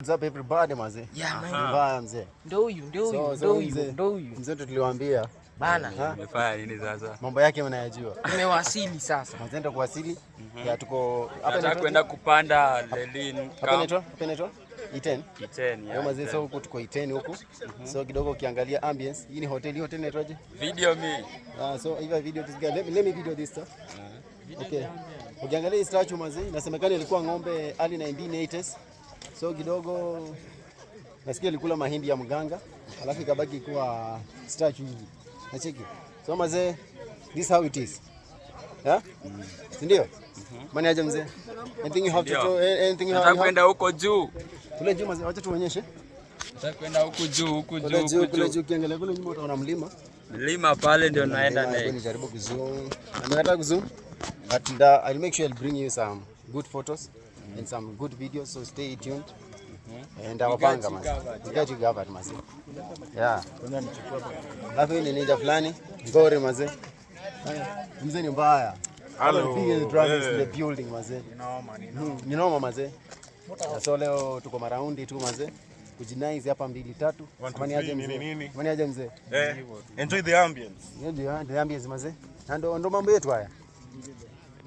What's up everybody mazee? Yeah, mbaya mzee. Ndio huyu. Mzee tuliwaambia bana. Umefanya nini sasa? Mambo yake mnayajua. Tumewasili sasa. Mzee kuwasili. Ya tuko hapa nataka kwenda kupanda Lelin. Hapa inaitwa Iten. Iten ya. Mazee sasa huko tuko Iten huko. So kidogo ukiangalia ambience, hii ni hoteli inaitwaje? Video me. So hivi video this guy. Let me video this stuff. Okay. Ukiangalia hii statue mazee, inasemekana ilikuwa ng'ombe early 1980s. So kidogo nasikia alikula mahindi ya mganga, alafu ikabaki kuwa statue hivi. Nacheki. So mazee, this how it is. Yeah? Ndio? Mani aje mzee? Anything you have to do, anything you have. Nataka kwenda huko juu. Kule juu mazee, wacha tuonyeshe. Nataka kwenda huko juu, Kule juu kiangalia kule nyuma utaona mlima. Mlima pale ndio naenda naye. Nijaribu kuzoom. Nataka kuzoom. But I'll make sure I'll bring you some good photos and some good videos, so stay tuned. And awapanga mazee. We got you covered mazee. Yeah. Alafu ni ninja fulani, ngori mazee. Mzee ni mbaya. Hello. Biggest drums in the building mazee. Ni noma mazee. So leo tuko maraundi tu mazee. Kujinaize hapa 2 3. Mani aje mzee? Mani aje mzee? Enjoy the ambience. Ndio, the ambience mazee. Ndo mambo yetu haya.